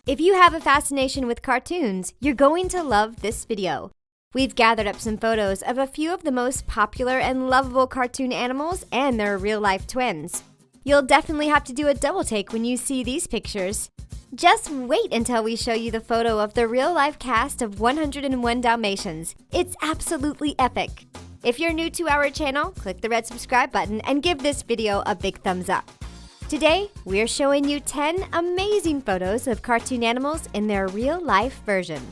If you have a fascination with cartoons, you're going to love this video. We've gathered up some photos of a few of the most popular and lovable cartoon animals and their real-life twins. You'll definitely have to do a double take when you see these pictures. Just wait until we show you the photo of the real-life cast of 101 Dalmatians. It's absolutely epic. If you're new to our channel, click the red subscribe button and give this video a big thumbs up. Today, we're showing you 10 amazing photos of cartoon animals in their real-life version.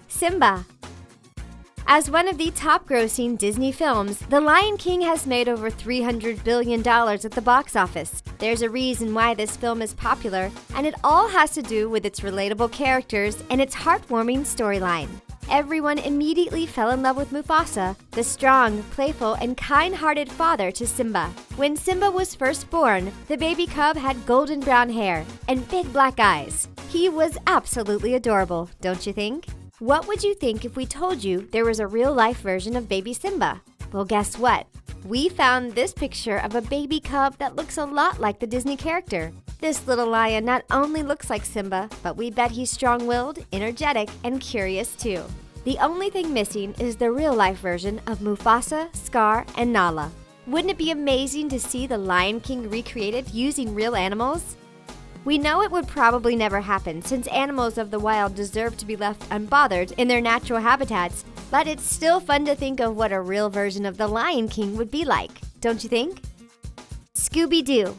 Simba. As one of the top-grossing Disney films, The Lion King has made over $300 billion at the box office. There's a reason why this film is popular, and it all has to do with its relatable characters and its heartwarming storyline. Everyone immediately fell in love with Mufasa, the strong, playful, and kind-hearted father to Simba. When Simba was first born, the baby cub had golden brown hair and big black eyes. He was absolutely adorable, don't you think? What would you think if we told you there was a real-life version of baby Simba? Well, guess what? We found this picture of a baby cub that looks a lot like the Disney character. This little lion not only looks like Simba, but we bet he's strong-willed, energetic, and curious too. The only thing missing is the real-life version of Mufasa, Scar, and Nala. Wouldn't it be amazing to see the Lion King recreated using real animals? We know it would probably never happen since animals of the wild deserve to be left unbothered in their natural habitats, but it's still fun to think of what a real version of the Lion King would be like, don't you think? ScoobyDoo.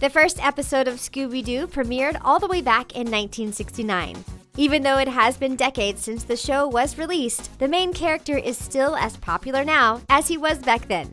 The first episode of ScoobyDoo premiered all the way back in 1969. Even though it has been decades since the show was released, the main character is still as popular now as he was back then.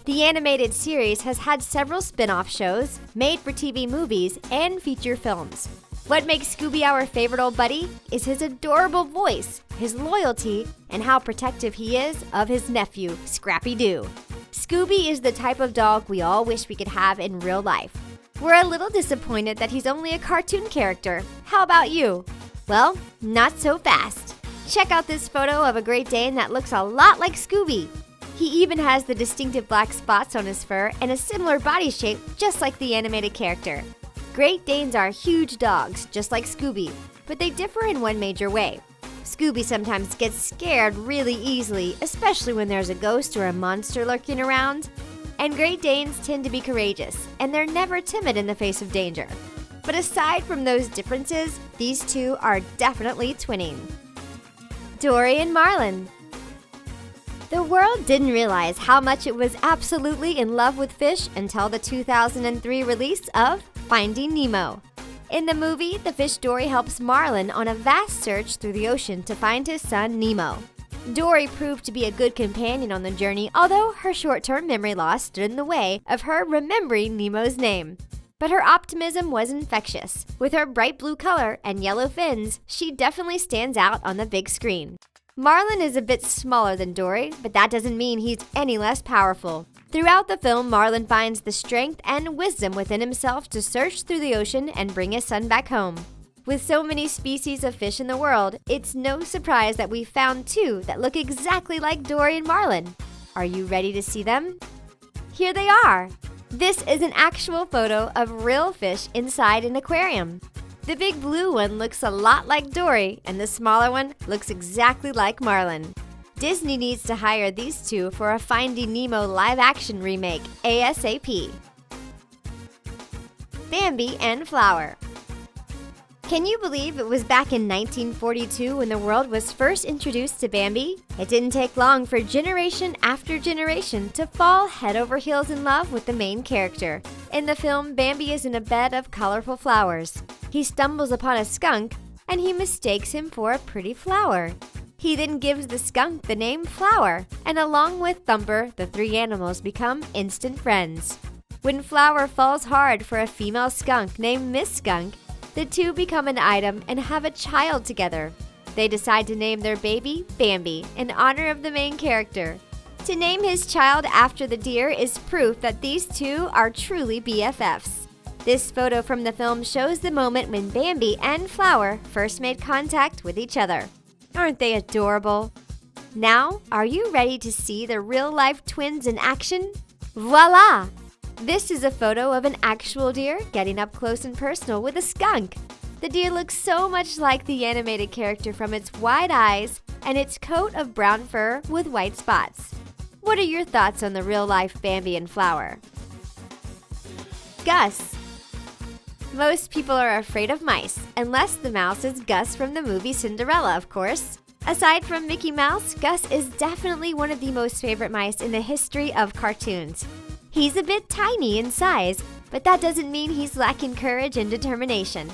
The animated series has had several spin-off shows, made-for-TV movies, and feature films. What makes Scooby our favorite old buddy is his adorable voice, his loyalty, and how protective he is of his nephew, Scrappy-Doo. Scooby is the type of dog we all wish we could have in real life. We're a little disappointed that he's only a cartoon character. How about you? Well, not so fast. Check out this photo of a Great Dane that looks a lot like Scooby. He even has the distinctive black spots on his fur and a similar body shape just like the animated character. Great Danes are huge dogs, just like Scooby, but they differ in one major way. Scooby sometimes gets scared really easily, especially when there's a ghost or a monster lurking around. And Great Danes tend to be courageous, and they're never timid in the face of danger. But aside from those differences, these two are definitely twinning. Dory and Marlin. The world didn't realize how much it was absolutely in love with fish until the 2003 release of Finding Nemo. In the movie, the fish Dory helps Marlin on a vast search through the ocean to find his son Nemo. Dory proved to be a good companion on the journey, although her short-term memory loss stood in the way of her remembering Nemo's name. But her optimism was infectious. With her bright blue color and yellow fins, she definitely stands out on the big screen. Marlin is a bit smaller than Dory, but that doesn't mean he's any less powerful. Throughout the film, Marlin finds the strength and wisdom within himself to search through the ocean and bring his son back home. With so many species of fish in the world, it's no surprise that we found two that look exactly like Dory and Marlin. Are you ready to see them? Here they are! This is an actual photo of real fish inside an aquarium. The big blue one looks a lot like Dory, and the smaller one looks exactly like Marlin. Disney needs to hire these two for a Finding Nemo live-action remake ASAP. Bambi and Flower. Can you believe it was back in 1942 when the world was first introduced to Bambi? It didn't take long for generation after generation to fall head over heels in love with the main character. In the film, Bambi is in a bed of colorful flowers. He stumbles upon a skunk, and he mistakes him for a pretty flower. He then gives the skunk the name Flower, and along with Thumper, the three animals become instant friends. When Flower falls hard for a female skunk named Miss Skunk, the two become an item and have a child together. They decide to name their baby Bambi in honor of the main character. To name his child after the deer is proof that these two are truly BFFs. This photo from the film shows the moment when Bambi and Flower first made contact with each other. Aren't they adorable? Now, are you ready to see the real-life twins in action? Voila! This is a photo of an actual deer getting up close and personal with a skunk. The deer looks so much like the animated character from its wide eyes and its coat of brown fur with white spots. What are your thoughts on the real-life Bambi and Flower? Gus. Most people are afraid of mice, unless the mouse is Gus from the movie Cinderella, of course. Aside from Mickey Mouse, Gus is definitely one of the most favorite mice in the history of cartoons. He's a bit tiny in size, but that doesn't mean he's lacking courage and determination.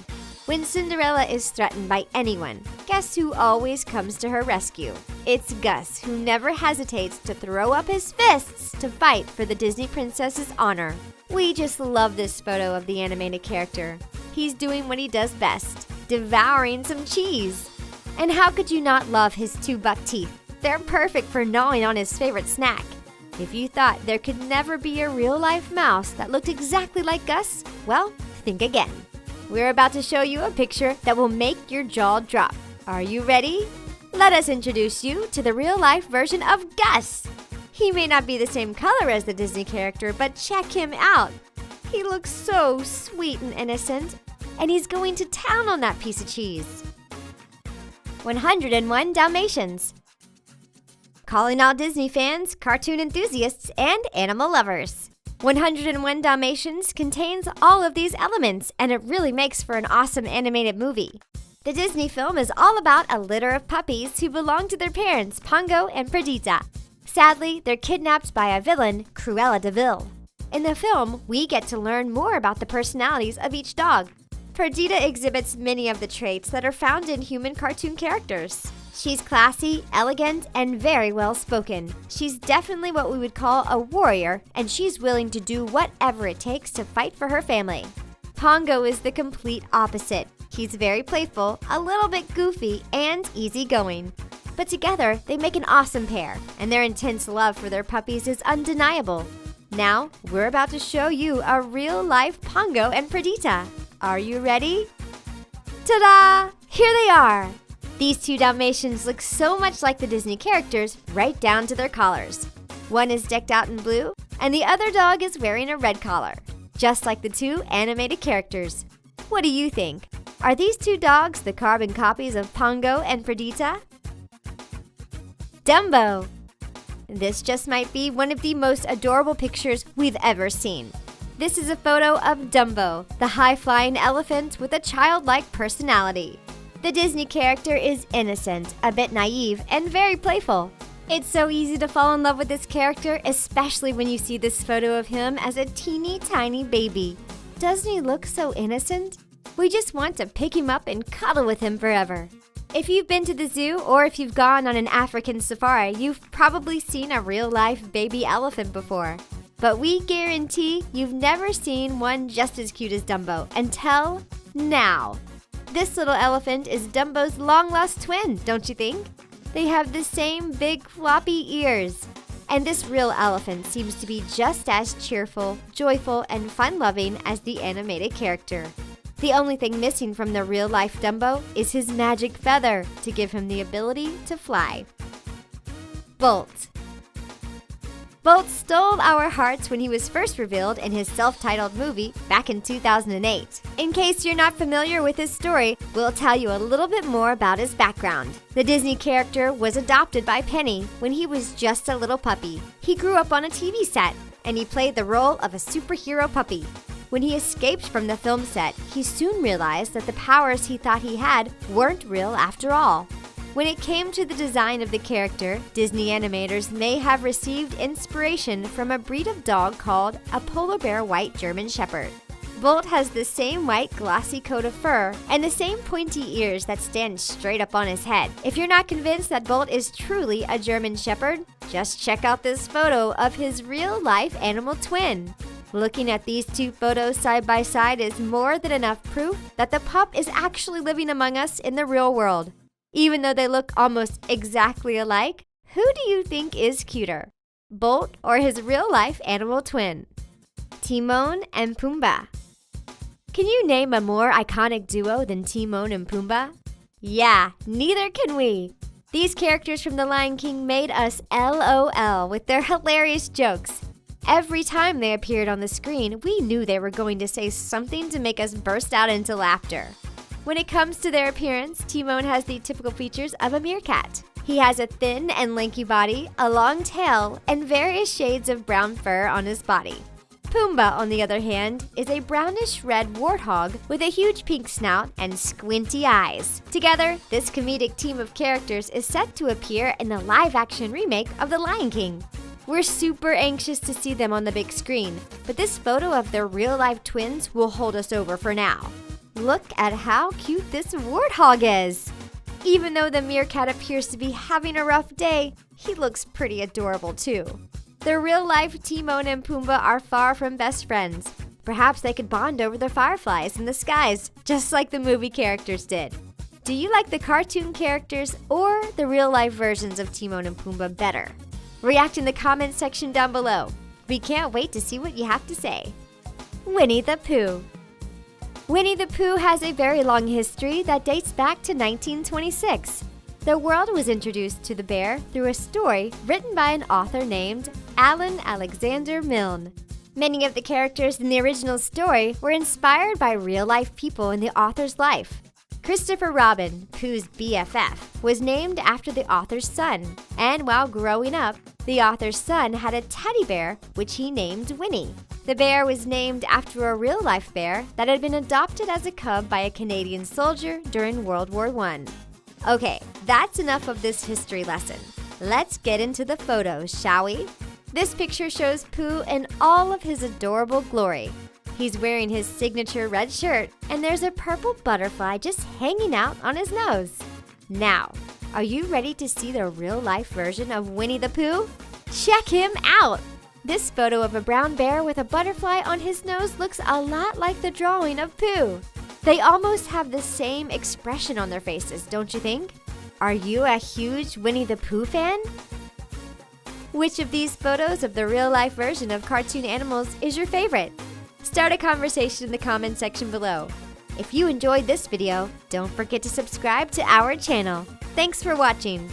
When Cinderella is threatened by anyone, guess who always comes to her rescue? It's Gus, who never hesitates to throw up his fists to fight for the Disney princess's honor. We just love this photo of the animated character. He's doing what he does best, devouring some cheese. And how could you not love his 2 buck teeth? They're perfect for gnawing on his favorite snack. If you thought there could never be a real-life mouse that looked exactly like Gus, well, think again. We're about to show you a picture that will make your jaw drop. Are you ready? Let us introduce you to the real-life version of Gus. He may not be the same color as the Disney character, but check him out. He looks so sweet and innocent, and he's going to town on that piece of cheese. 101 Dalmatians. Calling all Disney fans, cartoon enthusiasts, and animal lovers. 101 Dalmatians contains all of these elements, and it really makes for an awesome animated movie. The Disney film is all about a litter of puppies who belong to their parents, Pongo and Perdita. Sadly, they're kidnapped by a villain, Cruella de Vil. In the film, we get to learn more about the personalities of each dog. Perdita exhibits many of the traits that are found in human cartoon characters. She's classy, elegant, and very well-spoken. She's definitely what we would call a warrior, and she's willing to do whatever it takes to fight for her family. Pongo is the complete opposite. He's very playful, a little bit goofy, and easygoing. But together, they make an awesome pair, and their intense love for their puppies is undeniable. Now, we're about to show you a real-life Pongo and Perdita. Are you ready? Ta-da! Here they are! These 2 Dalmatians look so much like the Disney characters, right down to their collars. One is decked out in blue, and the other dog is wearing a red collar, just like the 2 animated characters. What do you think? Are these 2 dogs the carbon copies of Pongo and Perdita? Dumbo. This just might be one of the most adorable pictures we've ever seen. This is a photo of Dumbo, the high-flying elephant with a childlike personality. The Disney character is innocent, a bit naive, and very playful. It's so easy to fall in love with this character, especially when you see this photo of him as a teeny tiny baby. Doesn't he look so innocent? We just want to pick him up and cuddle with him forever. If you've been to the zoo or if you've gone on an African safari, you've probably seen a real-life baby elephant before. But we guarantee you've never seen one just as cute as Dumbo until now. This little elephant is Dumbo's long-lost twin, don't you think? They have the same big floppy ears. And this real elephant seems to be just as cheerful, joyful, and fun-loving as the animated character. The only thing missing from the real-life Dumbo is his magic feather to give him the ability to fly. Bolt. Bolt stole our hearts when he was first revealed in his self-titled movie back in 2008. In case you're not familiar with his story, we'll tell you a little bit more about his background. The Disney character was adopted by Penny when he was just a little puppy. He grew up on a TV set, and he played the role of a superhero puppy. When he escaped from the film set, he soon realized that the powers he thought he had weren't real after all. When it came to the design of the character, Disney animators may have received inspiration from a breed of dog called a polar bear white German shepherd. Bolt has the same white glossy coat of fur and the same pointy ears that stand straight up on his head. If you're not convinced that Bolt is truly a German shepherd, just check out this photo of his real-life animal twin. Looking at these 2 photos side by side is more than enough proof that the pup is actually living among us in the real world. Even though they look almost exactly alike, who do you think is cuter, Bolt or his real-life animal twin? Timon and Pumbaa. Can you name a more iconic duo than Timon and Pumbaa? Yeah, neither can we. These characters from The Lion King made us LOL with their hilarious jokes. Every time they appeared on the screen, we knew they were going to say something to make us burst out into laughter. When it comes to their appearance, Timon has the typical features of a meerkat. He has a thin and lanky body, a long tail, and various shades of brown fur on his body. Pumbaa, on the other hand, is a brownish-red warthog with a huge pink snout and squinty eyes. Together, this comedic team of characters is set to appear in the live-action remake of The Lion King. We're super anxious to see them on the big screen, but this photo of their real-life twins will hold us over for now. Look at how cute this warthog is! Even though the meerkat appears to be having a rough day, he looks pretty adorable too. The real-life Timon and Pumbaa are far from best friends. Perhaps they could bond over the fireflies in the skies, just like the movie characters did. Do you like the cartoon characters or the real-life versions of Timon and Pumbaa better? React in the comments section down below. We can't wait to see what you have to say. Winnie the Pooh. Winnie the Pooh has a very long history that dates back to 1926. The world was introduced to the bear through a story written by an author named Alan Alexander Milne. Many of the characters in the original story were inspired by real-life people in the author's life. Christopher Robin, Pooh's BFF, was named after the author's son, and while growing up, the author's son had a teddy bear which he named Winnie. The bear was named after a real-life bear that had been adopted as a cub by a Canadian soldier during World War I. Okay, that's enough of this history lesson. Let's get into the photos, shall we? This picture shows Pooh in all of his adorable glory. He's wearing his signature red shirt, and there's a purple butterfly just hanging out on his nose. Now, are you ready to see the real-life version of Winnie the Pooh? Check him out! This photo of a brown bear with a butterfly on his nose looks a lot like the drawing of Pooh. They almost have the same expression on their faces, don't you think? Are you a huge Winnie the Pooh fan? Which of these photos of the real-life version of cartoon animals is your favorite? Start a conversation in the comment section below. If you enjoyed this video, don't forget to subscribe to our channel. Thanks for watching.